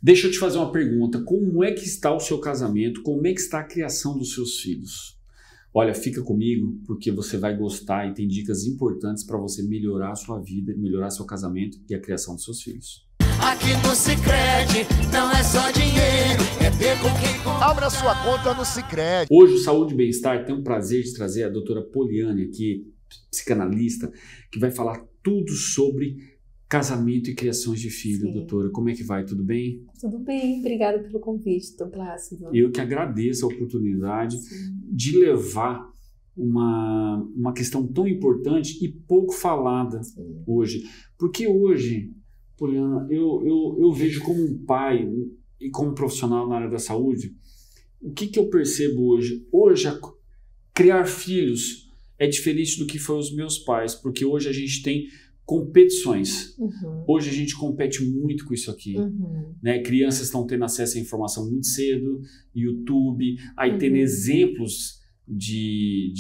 Deixa eu te fazer uma pergunta. Como é que está o seu casamento? Como é que está a criação dos seus filhos? Olha, fica comigo porque você vai gostar e tem dicas importantes para você melhorar a sua vida, melhorar seu casamento e a criação dos seus filhos. Aqui no Sicredi não é só dinheiro, é ter com quem... Abra sua conta no Sicredi. Hoje o Saúde e Bem-Estar tem o prazer de trazer a doutora Poliane aqui, psicanalista, que vai falar tudo sobre casamento e criações de filho. Sim. Doutora, como é que vai? Tudo bem? Tudo bem, obrigada pelo convite, Dr. Plácido. Eu que agradeço a oportunidade Sim. de levar uma questão tão importante e pouco falada hoje. Porque hoje, Poliana, eu vejo como um pai e como profissional na área da saúde, o que eu percebo hoje? Hoje, criar filhos é diferente do que foi os meus pais, porque hoje a gente tem competições. Hoje a gente compete muito com isso aqui. Né? Crianças estão tendo acesso à informação muito cedo, YouTube, aí tendo exemplos de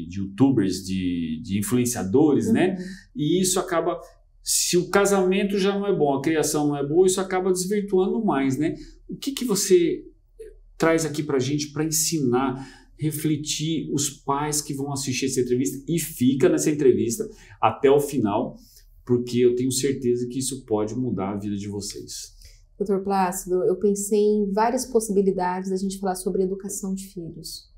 youtubers, de influenciadores, né? E isso acaba, se o casamento já não é bom, a criação não é boa, isso acaba desvirtuando mais, né? O que você traz aqui pra gente para ensinar, refletir os pais que vão assistir essa entrevista e fica nessa entrevista até o final, porque eu tenho certeza que isso pode mudar a vida de vocês. Dr. Plácido, eu pensei em várias possibilidades da gente falar sobre educação de filhos.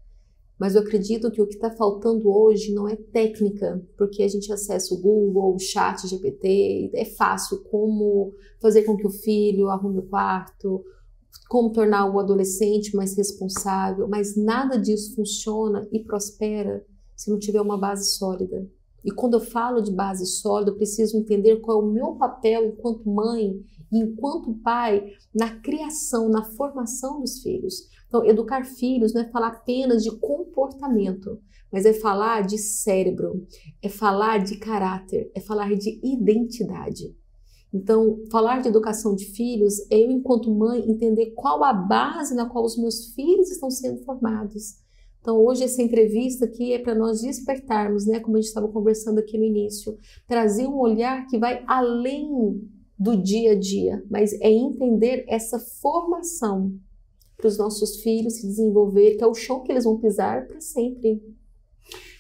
Mas eu acredito que o que está faltando hoje não é técnica, porque a gente acessa o Google, o chat GPT, é fácil como fazer com que o filho arrume o quarto, como tornar o adolescente mais responsável, mas nada disso funciona e prospera se não tiver uma base sólida. E quando eu falo de base sólida, eu preciso entender qual é o meu papel enquanto mãe e enquanto pai na criação, na formação dos filhos. Então, educar filhos não é falar apenas de comportamento, mas é falar de cérebro, é falar de caráter, é falar de identidade. Então, falar de educação de filhos é eu, enquanto mãe, entender qual a base na qual os meus filhos estão sendo formados. Então, hoje essa entrevista aqui é para nós despertarmos, né, como a gente estava conversando aqui no início, trazer um olhar que vai além do dia a dia, mas é entender essa formação para os nossos filhos se desenvolver, que é o chão que eles vão pisar para sempre.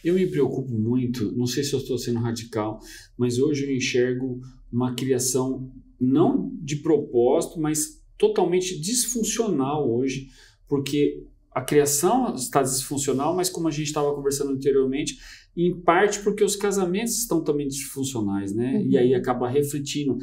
Eu me preocupo muito, não sei se eu estou sendo radical, mas hoje eu enxergo uma criação não de propósito, mas totalmente disfuncional hoje, porque a criação está disfuncional, mas como a gente estava conversando anteriormente, em parte porque os casamentos estão também disfuncionais, né? E aí acaba refletindo,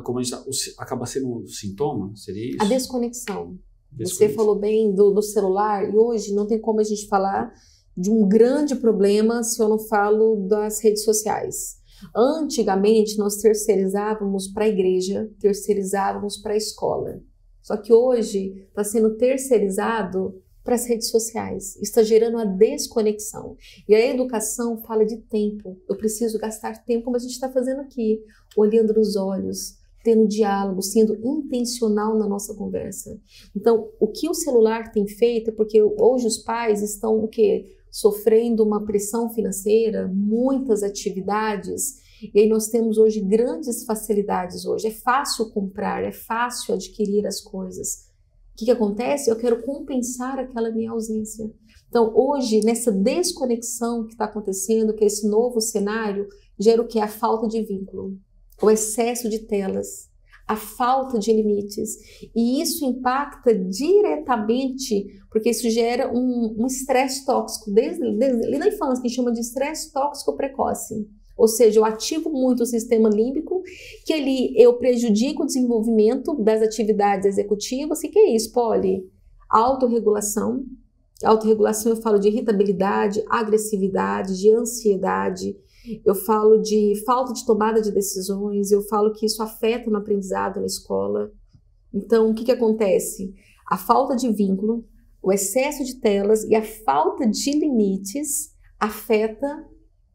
como a gente acaba sendo um sintoma, seria isso? A desconexão. Você falou bem do celular, e hoje não tem como a gente falar de um grande problema se eu não falo das redes sociais. Antigamente, nós terceirizávamos para a igreja, terceirizávamos para a escola. Só que hoje está sendo terceirizado para as redes sociais. Está gerando a desconexão. E a educação fala de tempo. Eu preciso gastar tempo, como a gente está fazendo aqui, olhando nos olhos, tendo diálogo, sendo intencional na nossa conversa. Então, o que o celular tem feito é porque hoje os pais estão o quê? Sofrendo uma pressão financeira, muitas atividades, e aí nós temos hoje grandes facilidades hoje. É fácil comprar, é fácil adquirir as coisas. O que acontece? Eu quero compensar aquela minha ausência. Então, hoje, nessa desconexão que está acontecendo, que é esse novo cenário, gera o que? A falta de vínculo, o excesso de telas, a falta de limites. E isso impacta diretamente, porque isso gera um estresse tóxico, desde na infância, que a gente chama de estresse tóxico precoce. Ou seja, eu ativo muito o sistema límbico, que ali eu prejudico o desenvolvimento das atividades executivas. E que é isso, Poli? Autorregulação. Autorregulação, eu falo de irritabilidade, agressividade, de ansiedade. Eu falo de falta de tomada de decisões, eu falo que isso afeta no aprendizado na escola. Então, o que acontece? A falta de vínculo, o excesso de telas e a falta de limites afeta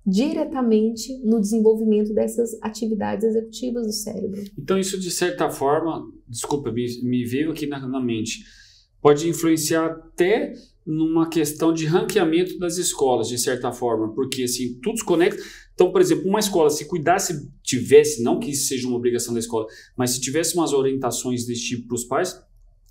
diretamente no desenvolvimento dessas atividades executivas do cérebro. Então, isso de certa forma, desculpa, me veio aqui na mente, pode influenciar até numa questão de ranqueamento das escolas, de certa forma, porque assim, tudo se conecta. Então, por exemplo, uma escola, se cuidasse, tivesse, não que isso seja uma obrigação da escola, mas se tivesse umas orientações desse tipo para os pais,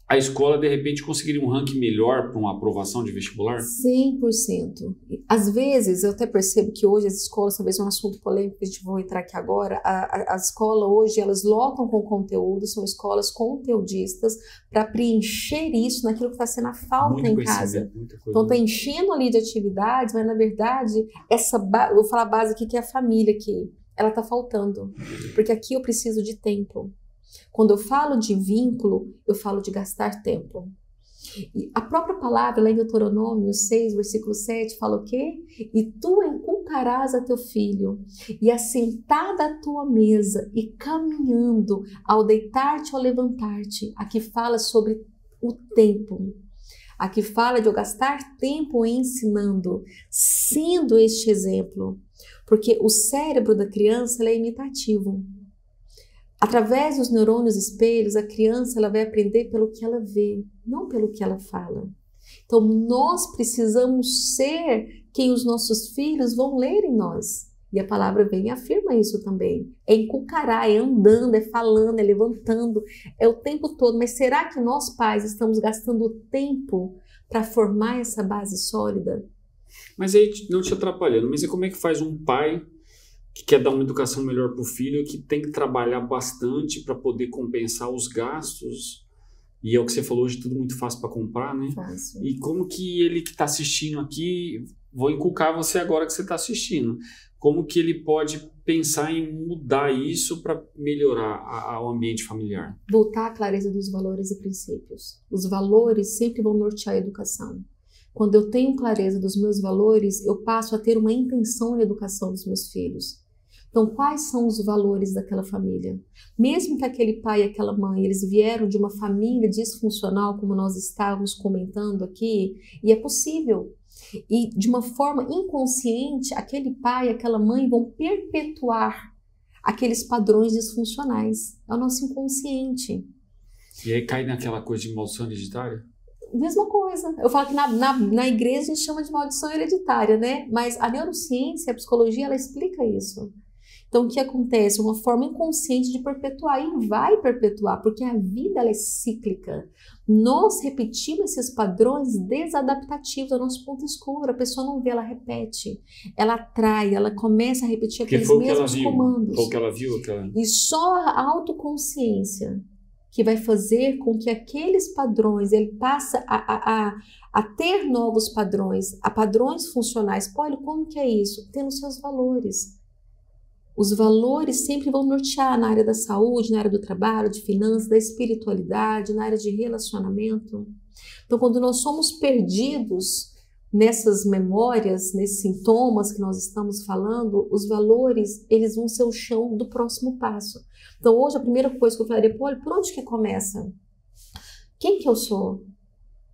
a escola, de repente, conseguiria um ranking melhor para uma aprovação de vestibular? 100%. Às vezes, eu até percebo que hoje as escolas, talvez é um assunto polêmico que a gente vai entrar aqui agora, a escola hoje, elas lotam com conteúdo, são escolas conteudistas para preencher isso naquilo que está sendo a falta em casa. Então, está enchendo ali de atividades, mas, na verdade, eu vou falar a base aqui, que é a família aqui, ela está faltando. Porque aqui eu preciso de tempo. Quando eu falo de vínculo, eu falo de gastar tempo. E a própria palavra, lá em Deuteronômio 6, versículo 7, fala o quê? E tu inculcarás a teu filho, e assentada à tua mesa, e caminhando, ao deitar-te ou levantar-te. Aqui fala sobre o tempo. Aqui fala de eu gastar tempo ensinando, sendo este exemplo. Porque o cérebro da criança ele é imitativo. Através dos neurônios espelhos, a criança ela vai aprender pelo que ela vê, não pelo que ela fala. Então, nós precisamos ser quem os nossos filhos vão ler em nós. E a palavra vem e afirma isso também. É inculcará, é andando, é falando, é levantando, é o tempo todo. Mas será que nós pais estamos gastando tempo para formar essa base sólida? Mas aí, não te atrapalhando, mas e como é que faz um pai que quer dar uma educação melhor para o filho, que tem que trabalhar bastante para poder compensar os gastos? E é o que você falou, hoje tudo muito fácil para comprar, né? Fácil. E como que ele que está assistindo aqui, vou inculcar você agora que você está assistindo, como que ele pode pensar em mudar isso para melhorar o ambiente familiar? Voltar à clareza dos valores e princípios. Os valores sempre vão nortear a educação. Quando eu tenho clareza dos meus valores, eu passo a ter uma intenção na educação dos meus filhos. Então, quais são os valores daquela família? Mesmo que aquele pai e aquela mãe, eles vieram de uma família disfuncional, como nós estávamos comentando aqui, e é possível. E de uma forma inconsciente, aquele pai e aquela mãe vão perpetuar aqueles padrões disfuncionais. É o nosso inconsciente. E aí cai naquela coisa de maldição hereditária? Mesma coisa. Eu falo que na igreja a gente chama de maldição hereditária, né? Mas a neurociência, a psicologia, ela explica isso. Então, o que acontece? Uma forma inconsciente de perpetuar, e vai perpetuar, porque a vida ela é cíclica. Nós repetimos esses padrões desadaptativos ao nosso ponto escuro. A pessoa não vê, ela repete. Ela atrai, ela começa a repetir aqueles mesmos comandos. Foi o que ela viu. E só a autoconsciência que vai fazer com que aqueles padrões, ele passa a ter novos padrões, a padrões funcionais. Olha, como que é isso? Tendo seus valores. Os valores sempre vão nortear na área da saúde, na área do trabalho, de finanças, da espiritualidade, na área de relacionamento. Então, quando nós somos perdidos nessas memórias, nesses sintomas que nós estamos falando, os valores, eles vão ser o chão do próximo passo. Então, hoje, a primeira coisa que eu falaria, olha, por onde que começa? Quem que eu sou?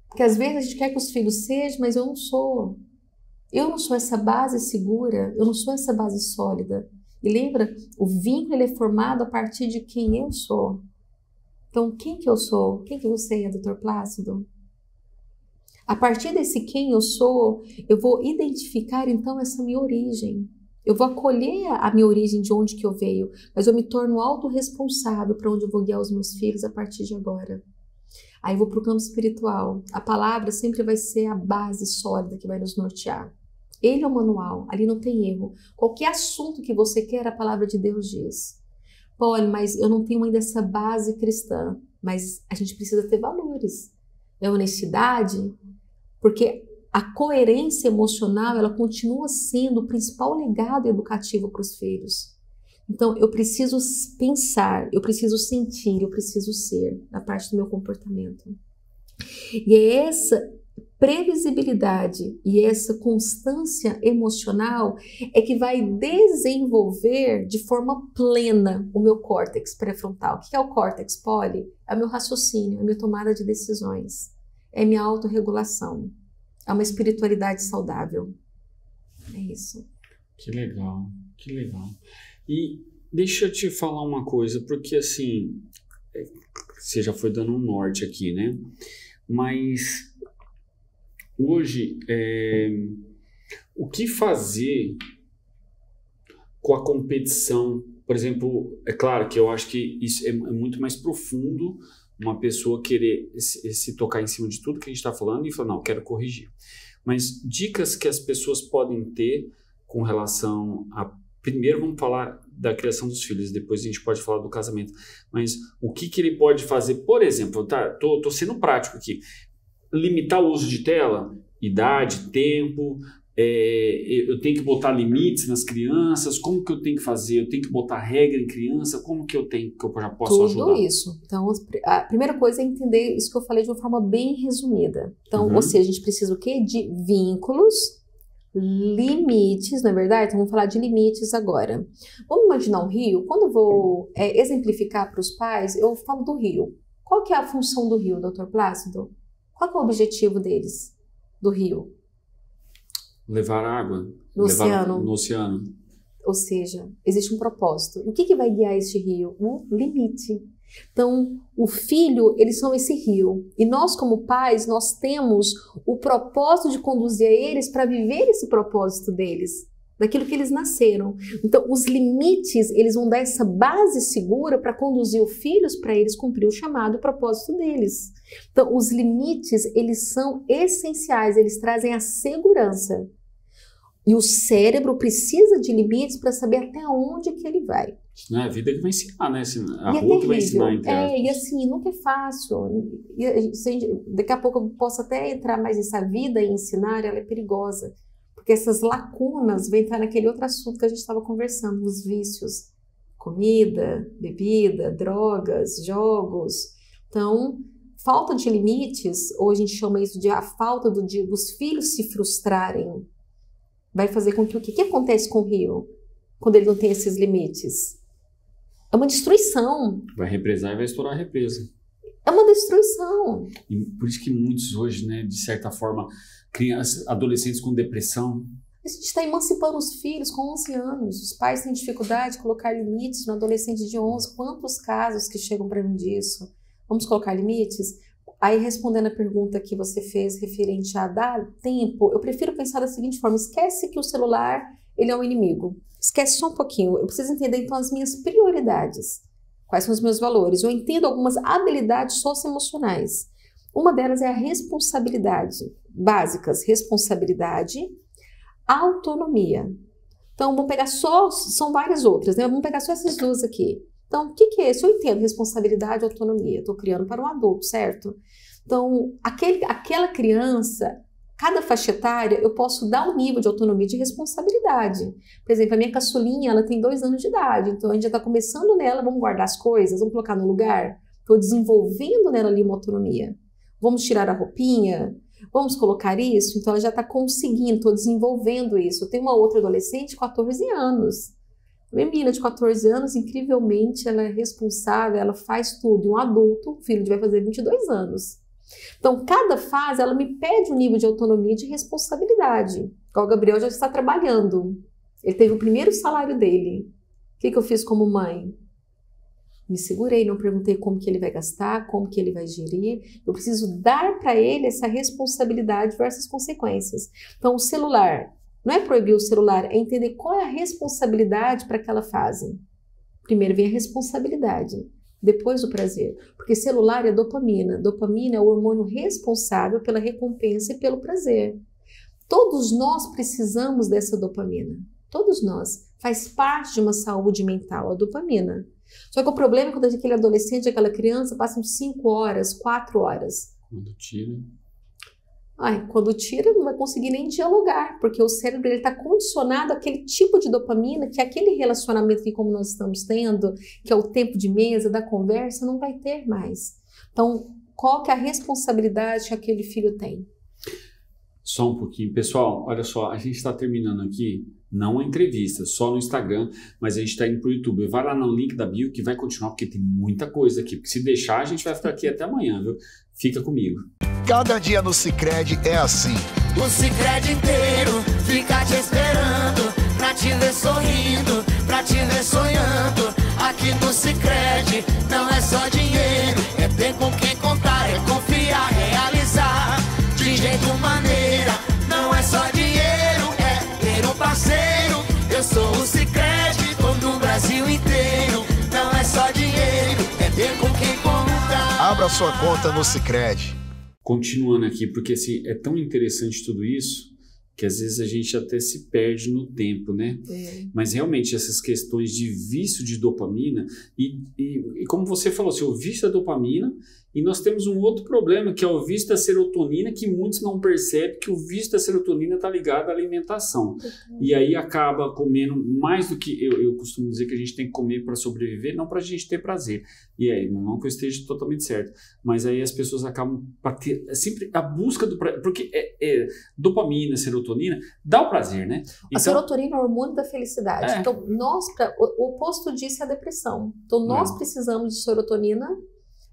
Porque às vezes a gente quer que os filhos sejam, mas eu não sou. Eu não sou essa base segura, eu não sou essa base sólida. E lembra, o vínculo ele é formado a partir de quem eu sou. Então, quem que eu sou? Quem que você é, Dr. Plácido? A partir desse quem eu sou, eu vou identificar então essa minha origem. Eu vou acolher a minha origem de onde que eu veio, mas eu me torno autorresponsável para onde eu vou guiar os meus filhos a partir de agora. Aí eu vou para o campo espiritual. A palavra sempre vai ser a base sólida que vai nos nortear. Ele é o manual, ali não tem erro. Qualquer assunto que você quer, a palavra de Deus diz. Olha, mas eu não tenho ainda essa base cristã, mas a gente precisa ter valores. É honestidade, porque a coerência emocional, ela continua sendo o principal legado educativo para os filhos. Então, eu preciso pensar, eu preciso sentir, eu preciso ser, na parte do meu comportamento. E é essa previsibilidade e essa constância emocional é que vai desenvolver de forma plena o meu córtex pré-frontal. O que é o córtex, Poli? É o meu raciocínio, é a minha tomada de decisões, é a minha autorregulação, é uma espiritualidade saudável. É isso. Que legal, que legal. E deixa eu te falar uma coisa, porque assim, você já foi dando um norte aqui, né? Mas hoje, o que fazer com a competição? Por exemplo, é claro que eu acho que isso é muito mais profundo, uma pessoa querer se tocar em cima de tudo que a gente está falando e falar, não, quero corrigir. Mas dicas que as pessoas podem ter com relação a... Primeiro vamos falar da criação dos filhos, depois a gente pode falar do casamento. Mas o que ele pode fazer, por exemplo, tô sendo prático aqui, limitar o uso de tela, idade, tempo, eu tenho que botar limites nas crianças, como que eu tenho que fazer? Eu tenho que botar regra em criança, como que eu já posso ajudar? Tudo isso. Então, a primeira coisa é entender isso que eu falei de uma forma bem resumida. Então, ou seja, a gente precisa o quê? De vínculos, limites, não é verdade? Então, vamos falar de limites agora. Vamos imaginar um rio? Quando eu vou exemplificar para os pais, eu falo do rio. Qual que é a função do rio, Dr. Plácido? Qual que é o objetivo deles, do rio? Levar água no oceano. No oceano. Ou seja, existe um propósito. E o que vai guiar este rio? O limite. Então, o filho, eles são esse rio. E nós, como pais, nós temos o propósito de conduzir eles para viver esse propósito deles, daquilo que eles nasceram. Então, os limites, eles vão dar essa base segura para conduzir os filhos para eles cumprir o chamado, o propósito deles. Então, os limites, eles são essenciais, eles trazem a segurança. E o cérebro precisa de limites para saber até onde que ele vai. Não é a vida que vai ensinar, né? A rua que vai ensinar, entre aspas. E assim, nunca é fácil. Daqui a pouco eu posso até entrar mais nessa vida e ensinar, ela é perigosa. Porque essas lacunas vão entrar naquele outro assunto que a gente estava conversando, os vícios. Comida, bebida, drogas, jogos. Então, falta de limites, ou a gente chama isso de a falta dos filhos se frustrarem, vai fazer com que o que acontece com o rio quando ele não tem esses limites? É uma destruição. Vai represar e vai estourar a represa. É uma destruição. E por isso que muitos hoje, né, de certa forma, crianças, adolescentes com depressão. A gente está emancipando os filhos com 11 anos. Os pais têm dificuldade de colocar limites no adolescente de 11. Quantos casos que chegam para mim disso? Vamos colocar limites? Aí, respondendo a pergunta que você fez referente a dar tempo, eu prefiro pensar da seguinte forma: esquece que o celular ele é um inimigo. Esquece só um pouquinho. Eu preciso entender, então, as minhas prioridades. Quais são os meus valores? Eu entendo algumas habilidades socioemocionais. Uma delas é a responsabilidade. Básicas: responsabilidade, autonomia. Então, vamos pegar só, são várias outras, né? Vamos pegar só essas duas aqui. Então, o que é isso? Eu entendo responsabilidade e autonomia. Estou criando para um adulto, certo? Então, aquela criança, cada faixa etária, eu posso dar um nível de autonomia e de responsabilidade. Por exemplo, a minha caçulinha, ela tem 2 anos de idade. Então, a gente já está começando nela, vamos guardar as coisas, vamos colocar no lugar. Estou desenvolvendo nela ali uma autonomia. Vamos tirar a roupinha, vamos colocar isso. Então, ela já está conseguindo, estou desenvolvendo isso. Eu tenho uma outra adolescente de 14 anos. Minha menina de 14 anos, incrivelmente, ela é responsável, ela faz tudo. E um adulto, o filho vai fazer 22 anos. Então, cada fase, ela me pede um nível de autonomia e de responsabilidade. O Gabriel já está trabalhando. Ele teve o primeiro salário dele. O que eu fiz como mãe? Me segurei, não perguntei como que ele vai gastar, como que ele vai gerir. Eu preciso dar para ele essa responsabilidade versus consequências. Então, o celular... Não é proibir o celular, é entender qual é a responsabilidade para aquela fase. Primeiro vem a responsabilidade, depois o prazer. Porque celular é dopamina. Dopamina é o hormônio responsável pela recompensa e pelo prazer. Todos nós precisamos dessa dopamina. Todos nós. Faz parte de uma saúde mental, a dopamina. Só que o problema é quando aquele adolescente, aquela criança, passam 5 horas, 4 horas. Quando tira... Quando tira, não vai conseguir nem dialogar, porque o cérebro está condicionado àquele tipo de dopamina que aquele relacionamento que, como nós estamos tendo, que é o tempo de mesa, da conversa, não vai ter mais. Então, qual que é a responsabilidade que aquele filho tem? Só um pouquinho. Pessoal, olha só, a gente está terminando aqui, não a entrevista, só no Instagram, mas a gente está indo para o YouTube. Vai lá no link da bio que vai continuar, porque tem muita coisa aqui. Porque se deixar, a gente vai ficar aqui até amanhã, viu? Fica comigo. Cada dia no Sicredi é assim. O Sicredi inteiro fica te esperando, pra te ver sorrindo, pra te ver sonhando. Aqui no Sicredi não é só dinheiro, é ter com quem contar, é confiar, realizar de jeito maneiro. para sua conta no Sicredi. Continuando aqui, porque assim, é tão interessante tudo isso, que às vezes a gente até se perde no tempo, né? Mas realmente essas questões de vício de dopamina, e como você falou, assim, o vício da dopamina, e nós temos um outro problema, que é o vício da serotonina, que muitos não percebem que o vício da serotonina está ligado à alimentação. E aí acaba comendo mais do que, eu costumo dizer que a gente tem que comer para sobreviver, não para a gente ter prazer. E aí, não que eu esteja totalmente certo, mas aí as pessoas acabam para ter sempre a busca do prazer, porque dopamina, serotonina, dá o prazer, né? A serotonina é o hormônio da felicidade. Então, o oposto disso é a depressão. Então, nós precisamos de serotonina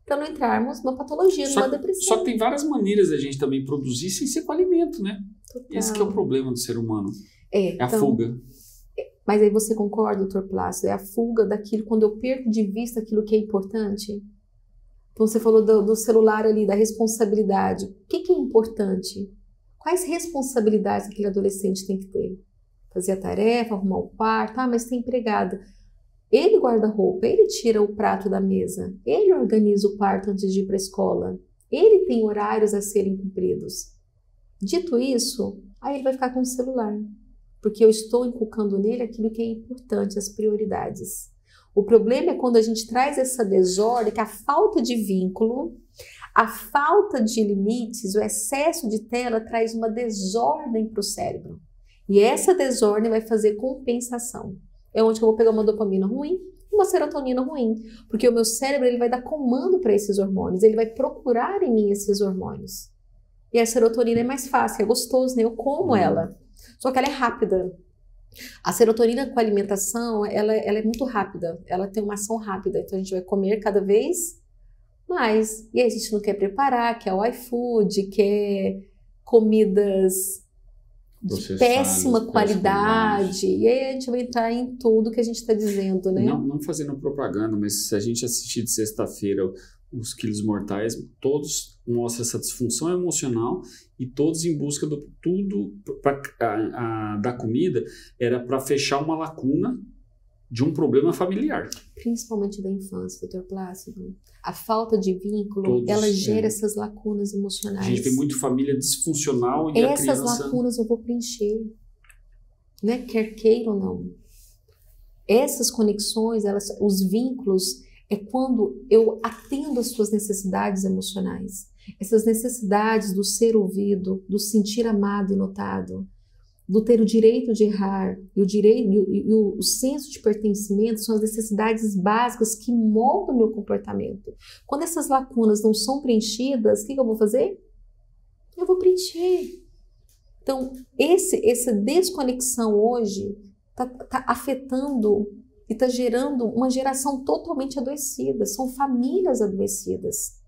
para não entrarmos numa patologia, numa depressão. Só que tem várias maneiras da gente também produzir sem ser com alimento, né? Total. Esse que é o problema do ser humano. É a fuga. Mas aí você concorda, doutor Plácido? É a fuga daquilo, quando eu perco de vista aquilo que é importante. Então você falou do celular ali, da responsabilidade. O que é importante? Quais responsabilidades aquele adolescente tem que ter? Fazer a tarefa, arrumar o quarto, mas tem empregada. Ele guarda a roupa, ele tira o prato da mesa, ele organiza o quarto antes de ir para a escola, ele tem horários a serem cumpridos. Dito isso, aí ele vai ficar com o celular, porque eu estou inculcando nele aquilo que é importante, as prioridades. O problema é quando a gente traz essa desordem, que a falta de vínculo, a falta de limites, o excesso de tela traz uma desordem para o cérebro. E essa desordem vai fazer compensação. É onde eu vou pegar uma dopamina ruim, uma serotonina ruim, porque o meu cérebro ele vai dar comando para esses hormônios, ele vai procurar em mim esses hormônios. E a serotonina é mais fácil, é gostoso, né? Eu como ela, só que ela é rápida. A serotonina com a alimentação, ela é muito rápida, ela tem uma ação rápida, então a gente vai comer cada vez mais, e aí a gente não quer preparar, quer o iFood, quer comidas de péssima qualidade, e aí a gente vai entrar em tudo que a gente está dizendo, né? Não fazendo propaganda, mas se a gente assistir de sexta-feira os Quilos Mortais, todos mostram essa disfunção emocional e todos em busca do tudo da comida era para fechar uma lacuna de um problema familiar. Principalmente da infância, doutor Plácido. A falta de vínculo, ela gera essas lacunas emocionais. A gente tem muito família disfuncional e essas lacunas eu vou preencher, né? Quer queira ou não. Essas conexões, os vínculos, é quando eu atendo às suas necessidades emocionais. Essas necessidades do ser ouvido, do sentir amado e notado, do ter o direito de errar e o senso de pertencimento são as necessidades básicas que moldam o meu comportamento. Quando essas lacunas não são preenchidas, o que eu vou fazer? Eu vou preencher. Então, essa desconexão hoje está afetando e está gerando uma geração totalmente adoecida. São famílias adoecidas.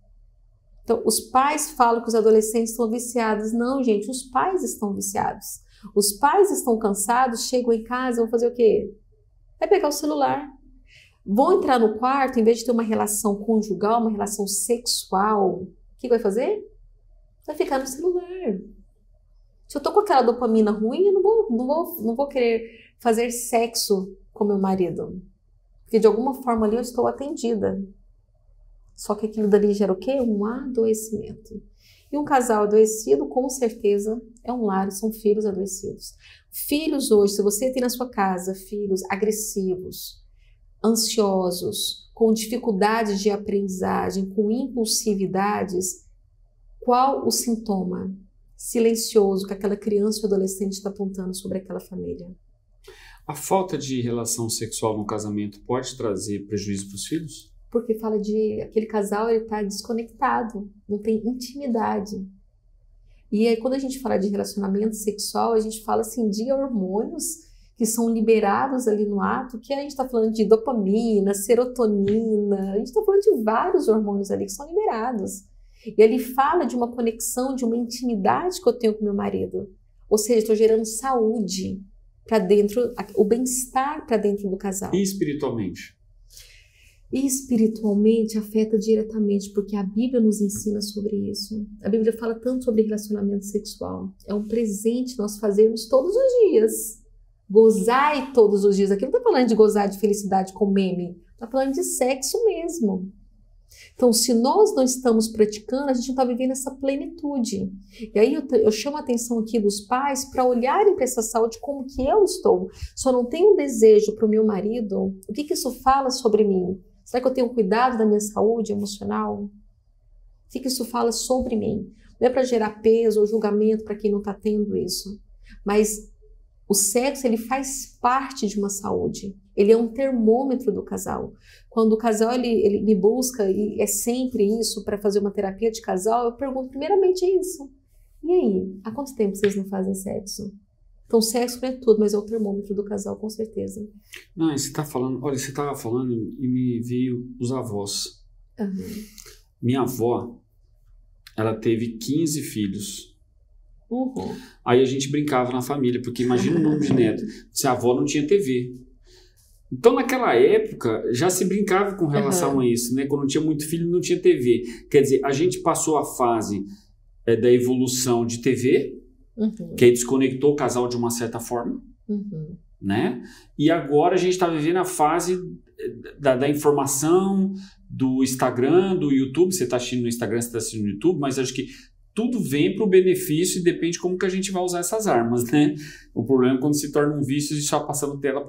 Então, os pais falam que os adolescentes estão viciados. Não, gente, os pais estão viciados. Os pais estão cansados, chegam em casa, vão fazer o quê? Vai pegar o celular. Vão entrar no quarto, em vez de ter uma relação conjugal, uma relação sexual, o que vai fazer? Vai ficar no celular. Se eu tô com aquela dopamina ruim, eu não vou querer fazer sexo com meu marido. Porque de alguma forma ali eu estou atendida. Só que aquilo dali gera o quê? Um adoecimento. E um casal adoecido, com certeza, é um lar, são filhos adoecidos. Filhos hoje, se você tem na sua casa filhos agressivos, ansiosos, com dificuldades de aprendizagem, com impulsividades, qual o sintoma silencioso que aquela criança ou adolescente está apontando sobre aquela família? A falta de relação sexual no casamento pode trazer prejuízo para os filhos? Porque fala de aquele casal, ele está desconectado, não tem intimidade. E aí quando a gente fala de relacionamento sexual, a gente fala assim de hormônios que são liberados ali no ato, que a gente está falando de dopamina, serotonina, a gente está falando de vários hormônios ali que são liberados. E ele fala de uma conexão, de uma intimidade que eu tenho com meu marido. Ou seja, estou gerando saúde para dentro, o bem-estar para dentro do casal. E espiritualmente? E espiritualmente afeta diretamente, porque a Bíblia nos ensina sobre isso. A Bíblia fala tanto sobre relacionamento sexual. É um presente nós fazermos todos os dias. Gozai todos os dias. Aqui não está falando de gozar de felicidade com meme. Está falando de sexo mesmo. Então, se nós não estamos praticando, a gente não está vivendo essa plenitude. E aí eu chamo a atenção aqui dos pais para olharem para essa saúde como que eu estou. Só não tenho um desejo para o meu marido, o que isso fala sobre mim? Será que eu tenho cuidado da minha saúde emocional? O que isso fala sobre mim? Não é para gerar peso ou julgamento para quem não está tendo isso. Mas o sexo, ele faz parte de uma saúde. Ele é um termômetro do casal. Quando o casal ele me busca, e é sempre isso, para fazer uma terapia de casal, eu pergunto primeiramente isso. E aí, há quanto tempo vocês não fazem sexo? Então, sexo não é tudo, mas é o termômetro do casal, com certeza. Não, você está falando, olha, você estava falando e me veio os avós. Uhum. Minha avó, ela teve 15 filhos. Uhum. Aí a gente brincava na família, porque imagina o número de netos. Se a avó não tinha TV. Então, naquela época, já se brincava com relação a isso, né? Quando não tinha muito filho, não tinha TV. Quer dizer, a gente passou a fase da evolução de TV, que aí desconectou o casal de uma certa forma, né? E agora a gente está vivendo a fase da informação, do Instagram, do YouTube. Você está assistindo no Instagram, você está assistindo no YouTube, mas acho que tudo vem para o benefício e depende como que a gente vai usar essas armas, né? O problema é quando se torna um vício e só passando tela.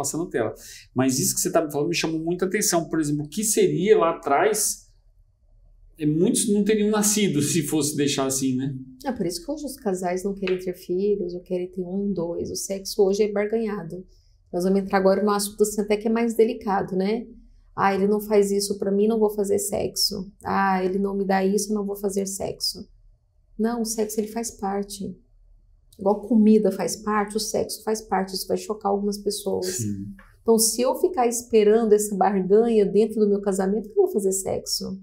Mas isso que você está me falando me chamou muita atenção. Por exemplo, o que seria lá atrás, muitos não teriam nascido se fosse deixar assim, né? É por isso que hoje os casais não querem ter filhos, ou querem ter 1, 2. O sexo hoje é barganhado. Nós vamos entrar agora no assunto assim, até que é mais delicado, né? Ah, ele não faz isso para mim, não vou fazer sexo. Ah, ele não me dá isso, não vou fazer sexo. Não, o sexo ele faz parte. Igual comida faz parte, o sexo faz parte. Isso vai chocar algumas pessoas. Sim. Então, se eu ficar esperando essa barganha dentro do meu casamento, eu não vou fazer sexo.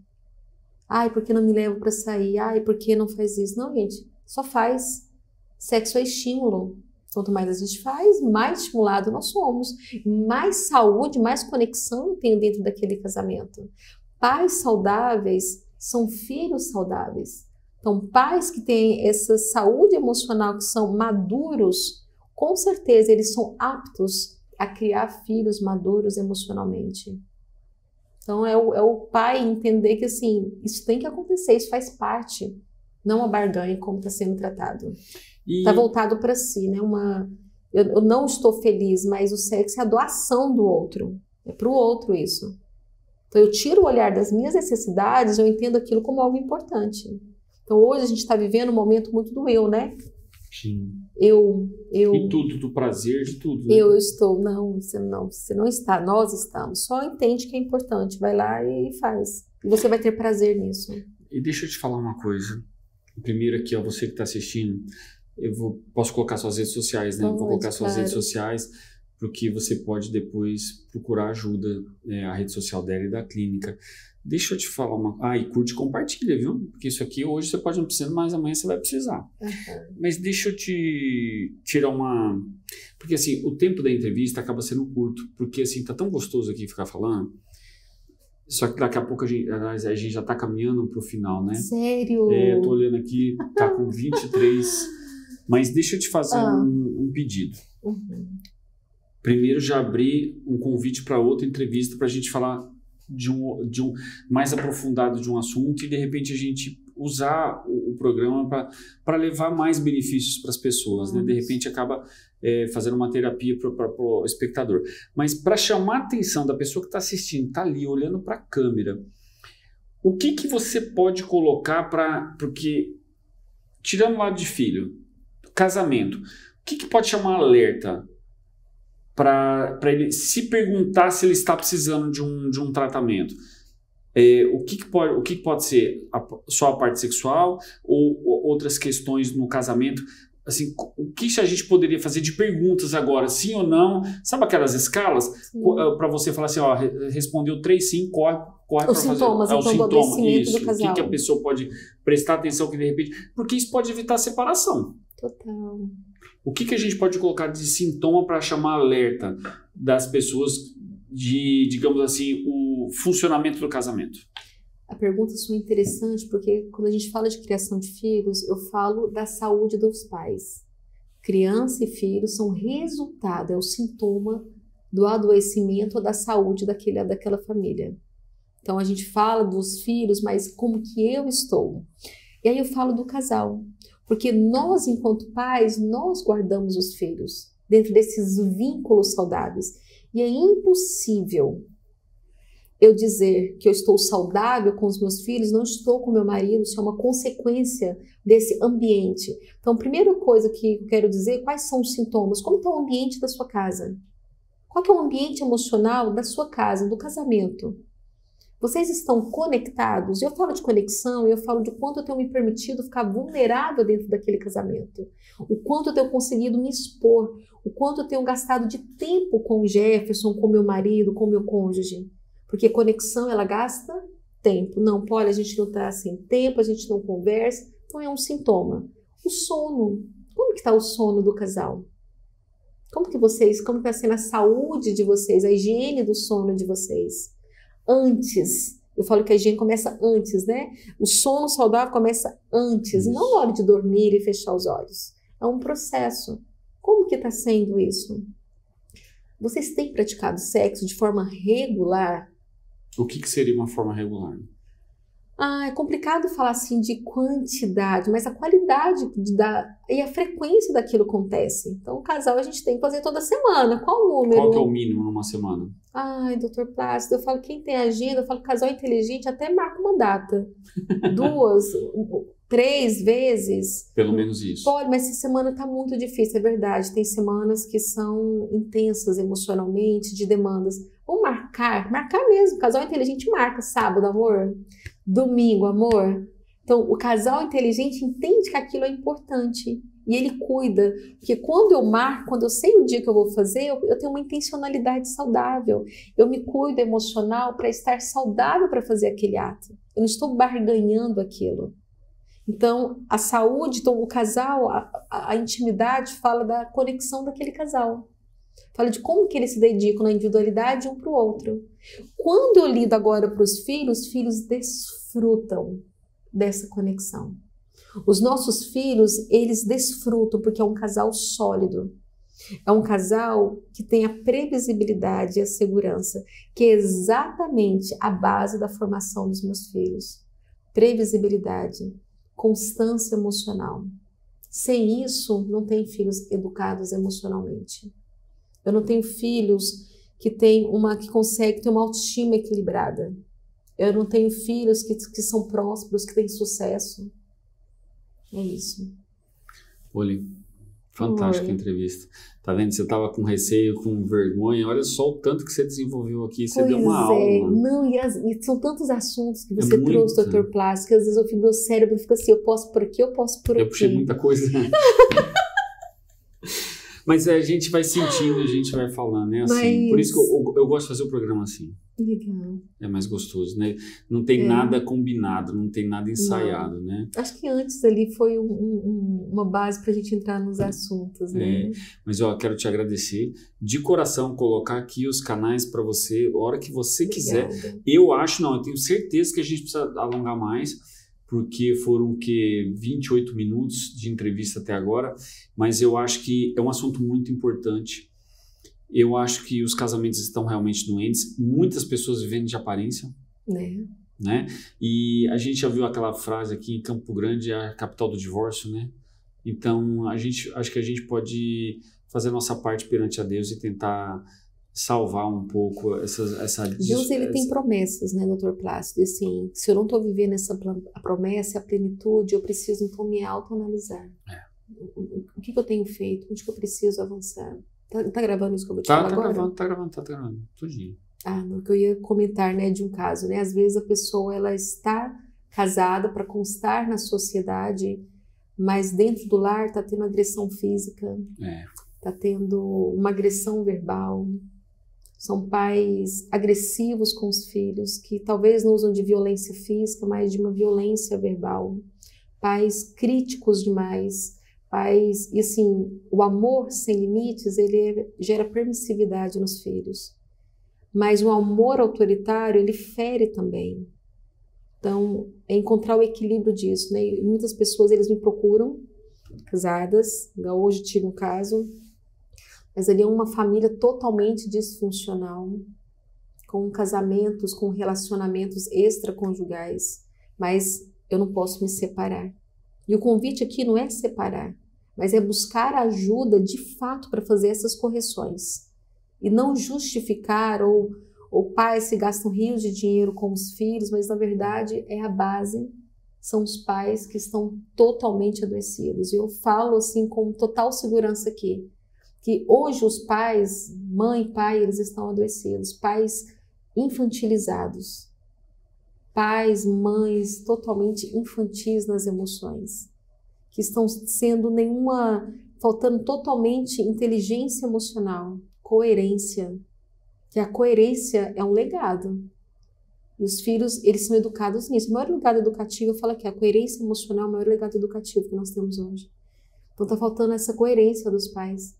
Ai, por que não me leva para sair? Ai, por que não faz isso? Não, gente, só faz. Sexo é estímulo. Quanto mais a gente faz, mais estimulado nós somos. Mais saúde, mais conexão eu tenho dentro daquele casamento. Pais saudáveis são filhos saudáveis. Então, pais que têm essa saúde emocional, que são maduros, com certeza eles são aptos a criar filhos maduros emocionalmente. Então, é o pai entender que, assim, isso tem que acontecer, isso faz parte, não a barganha como está sendo tratado. Está voltado para si, né? Eu não estou feliz, mas o sexo é a doação do outro. É para o outro isso. Então, eu tiro o olhar das minhas necessidades, eu entendo aquilo como algo importante. Então, hoje a gente está vivendo um momento muito do eu, né? Sim. Eu. E tudo, do prazer, de tudo. Né? Eu estou. Não, você não está. Nós estamos. Só entende que é importante. Vai lá e faz. E você vai ter prazer nisso. E deixa eu te falar uma coisa. Primeiro aqui, ó, você que está assistindo, posso colocar suas redes sociais, né? Vou colocar suas redes sociais, porque você pode depois procurar ajuda, né? A rede social dela e da clínica. Deixa eu te falar uma... e curte e compartilha, viu? Porque isso aqui hoje você pode não precisar, mas amanhã você vai precisar. Mas deixa eu te tirar uma... Porque assim, o tempo da entrevista acaba sendo curto, porque assim, tá tão gostoso aqui ficar falando, só que daqui a pouco a gente já tá caminhando pro final, né? Sério? Eu tô olhando aqui, tá com 23, mas deixa eu te fazer um pedido. Primeiro já abri um convite para outra entrevista pra gente falar de um mais aprofundado de um assunto e de repente a gente usar o programa para levar mais benefícios para as pessoas, né? De repente acaba fazendo uma terapia para o espectador. Mas para chamar a atenção da pessoa que está assistindo, está ali olhando para a câmera, o que você pode colocar porque tirando o lado de filho, casamento, o que pode chamar alerta para ele se perguntar se ele está precisando de um tratamento? O que pode ser só a parte sexual ou outras questões no casamento? Assim, o que a gente poderia fazer de perguntas agora, sim ou não? Sabe aquelas escalas? Para você falar assim, ó, respondeu 3 sim, corre para fazer sintomas, o então, sintoma. do adoecimento Isso. do casal. O que a pessoa pode prestar atenção que de repente... Porque isso pode evitar a separação. Total. O que a gente pode colocar de sintoma para chamar alerta das pessoas de, digamos assim, o funcionamento do casamento? A pergunta é interessante porque quando a gente fala de criação de filhos, eu falo da saúde dos pais. Criança e filhos são resultado, é o sintoma do adoecimento ou da saúde daquela família. Então a gente fala dos filhos, mas como que eu estou? E aí eu falo do casal, porque nós, enquanto pais, nós guardamos os filhos dentro desses vínculos saudáveis. E é impossível eu dizer que eu estou saudável com os meus filhos, não estou com meu marido, isso é uma consequência desse ambiente. Então, a primeira coisa que eu quero dizer, quais são os sintomas? Como está o ambiente da sua casa? Qual que é o ambiente emocional da sua casa, do casamento? Vocês estão conectados? Eu falo de conexão, eu falo de quanto eu tenho me permitido ficar vulnerável dentro daquele casamento. O quanto eu tenho conseguido me expor, o quanto eu tenho gastado de tempo com o Jefferson, com meu marido, com meu cônjuge. Porque conexão, ela gasta tempo. Não, olha, a gente não está sem tempo, a gente não conversa. Então é um sintoma. O sono. Como que está o sono do casal? Como está sendo a saúde de vocês, a higiene do sono de vocês? Antes, eu falo que a higiene começa antes, né? O sono saudável começa antes, não na hora de dormir e fechar os olhos. É um processo. Como que está sendo isso? Vocês têm praticado sexo de forma regular? O que seria uma forma regular? É complicado falar assim de quantidade, mas a qualidade e a frequência daquilo acontece. Então, o casal a gente tem que fazer toda semana. Qual o número? Qual que é o mínimo numa semana? Ai, doutor Plácido, eu falo quem tem agenda, eu falo casal inteligente, até marca uma data. 2, 3 vezes. Pelo menos isso. Pode, mas essa semana tá muito difícil, é verdade. Tem semanas que são intensas emocionalmente, de demandas. Ou marcar mesmo. Casal inteligente marca sábado, amor. Domingo, amor. Então, o casal inteligente entende que aquilo é importante e ele cuida. Porque quando eu marco, quando eu sei o dia que eu vou fazer, eu tenho uma intencionalidade saudável. Eu me cuido emocional para estar saudável para fazer aquele ato. Eu não estou barganhando aquilo. Então, a saúde, então, o casal, a intimidade fala da conexão daquele casal. Fala de como que eles se dedicam na individualidade um para o outro. Quando eu lido agora para os filhos desfrutam dessa conexão. Os nossos filhos, eles desfrutam porque é um casal sólido. É um casal que tem a previsibilidade e a segurança, que é exatamente a base da formação dos meus filhos. Previsibilidade, constância emocional. Sem isso, não tem filhos educados emocionalmente. Eu não tenho filhos que conseguem ter uma autoestima equilibrada. Eu não tenho filhos que são prósperos, que têm sucesso. É isso. Olha, fantástica entrevista. Tá vendo? Você estava com receio, com vergonha. Olha só o tanto que você desenvolveu aqui. Você deu uma aula. Não, e são tantos assuntos que você trouxe, doutor Plácido, que às vezes meu cérebro fica assim, eu posso por aqui, eu posso por aqui. Eu puxei muita coisa. Mas a gente vai sentindo, a gente vai falando, né? Assim, por isso que eu gosto de fazer o programa assim. Legal. É mais gostoso, né? Não tem nada combinado, não tem nada ensaiado, né? Acho que antes ali foi uma base para a gente entrar nos assuntos, né? Mas quero te agradecer de coração, colocar aqui os canais para você, a hora que você quiser. Eu tenho certeza que a gente precisa alongar mais, porque foram 28 minutos de entrevista até agora, mas eu acho que é um assunto muito importante. Eu acho que os casamentos estão realmente doentes, muitas pessoas vivendo de aparência, né? E a gente já viu aquela frase aqui, em Campo Grande é a capital do divórcio, né? Então, acho que a gente pode fazer a nossa parte perante a Deus e tentar salvar um pouco essa Deus, ele tem promessas, né, doutor Plácido? E assim, se eu não estou vivendo a promessa, a plenitude, eu preciso então me autoanalisar. O que eu tenho feito? Onde que eu preciso avançar? Tá gravando isso que eu vou te falar agora? Tá gravando, tudinho. No que eu ia comentar, né, de um caso, né? Às vezes a pessoa, ela está casada para constar na sociedade, mas dentro do lar está tendo agressão física, está tendo uma agressão verbal. São pais agressivos com os filhos, que talvez não usam de violência física, mas de uma violência verbal. Pais críticos demais. Pais, e assim, o amor sem limites, ele gera permissividade nos filhos. Mas o amor autoritário, ele fere também. Então, é encontrar o equilíbrio disso, né? E muitas pessoas, eles me procuram, casadas, hoje tive um caso, mas ali é uma família totalmente disfuncional, com casamentos, com relacionamentos extraconjugais, mas eu não posso me separar. E o convite aqui não é separar, mas é buscar ajuda de fato para fazer essas correções. E não justificar ou pais que gastam rios de dinheiro com os filhos, mas na verdade é a base, são os pais que estão totalmente adoecidos. E eu falo assim com total segurança aqui, que hoje os pais, mãe e pai, eles estão adoecidos, pais infantilizados, pais, mães totalmente infantis nas emoções, que estão sendo faltando totalmente inteligência emocional, coerência, que a coerência é um legado. E os filhos, eles são educados nisso. O maior legado educativo, eu falo aqui, a coerência emocional é o maior legado educativo que nós temos hoje. Então está faltando essa coerência dos pais.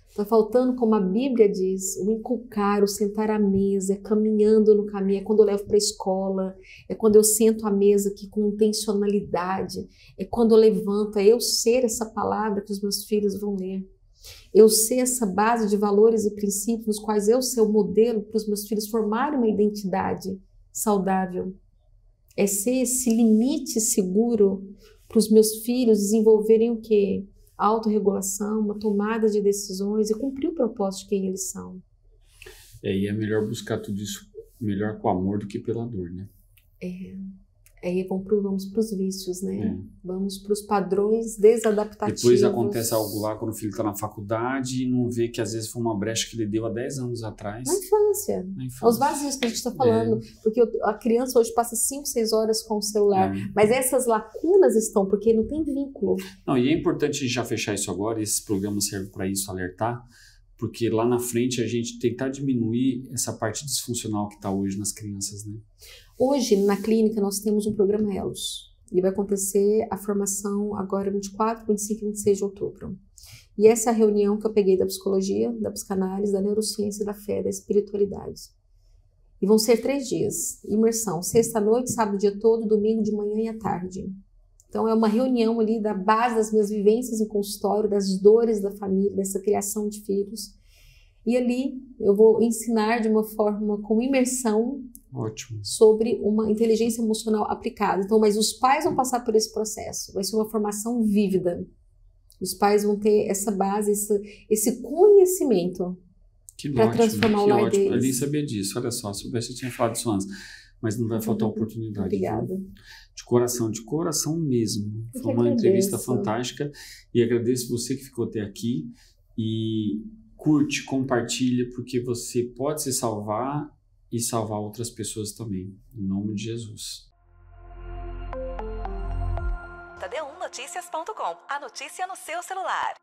Está faltando, como a Bíblia diz, o inculcar, o sentar à mesa, é caminhando no caminho, é quando eu levo para a escola, é quando eu sento à mesa aqui com intencionalidade, é quando eu levanto, é eu ser essa palavra que os meus filhos vão ler. Eu ser essa base de valores e princípios nos quais eu ser o modelo para os meus filhos formarem uma identidade saudável. É ser esse limite seguro para os meus filhos desenvolverem o quê? Autorregulação, uma tomada de decisões e cumprir o propósito de quem eles são. E é melhor buscar tudo isso melhor com amor do que pela dor, né? Aí vamos para os vícios, né? Vamos para os padrões desadaptativos. Depois acontece algo lá quando o filho está na faculdade e não vê que às vezes foi uma brecha que ele deu há 10 anos atrás. Na infância. Os vazios que a gente está falando. Porque a criança hoje passa 5, 6 horas com o celular. Mas essas lacunas estão porque não tem vínculo. Não, e é importante a gente já fechar isso agora. Esse programa serve para isso, alertar. Porque lá na frente a gente tentar diminuir essa parte disfuncional que está hoje nas crianças, né? Hoje, na clínica, nós temos um programa Elos. E vai acontecer a formação agora 24, 25 e 26 de outubro. E essa é a reunião que eu peguei da psicologia, da psicanálise, da neurociência, da fé, da espiritualidade. E vão ser 3 dias. Imersão, sexta-noite, sábado o dia todo, domingo de manhã e à tarde. Então é uma reunião ali da base das minhas vivências em consultório, das dores da família, dessa criação de filhos. E ali eu vou ensinar de uma forma com imersão. Ótimo. Sobre uma inteligência emocional aplicada. Então, mas os pais vão passar por esse processo. Vai ser uma formação vívida. Os pais vão ter essa base, esse conhecimento para transformar o lar deles. Eu nem sabia disso. Olha só, soubesse eu tinha falado isso antes. Mas não vai faltar oportunidade. Obrigada. Viu? De coração mesmo. Foi uma entrevista fantástica. E agradeço você que ficou até aqui. E curte, compartilha, porque você pode se salvar e salvar outras pessoas também. Em nome de Jesus. Tadeu1noticias.com. A notícia no seu celular.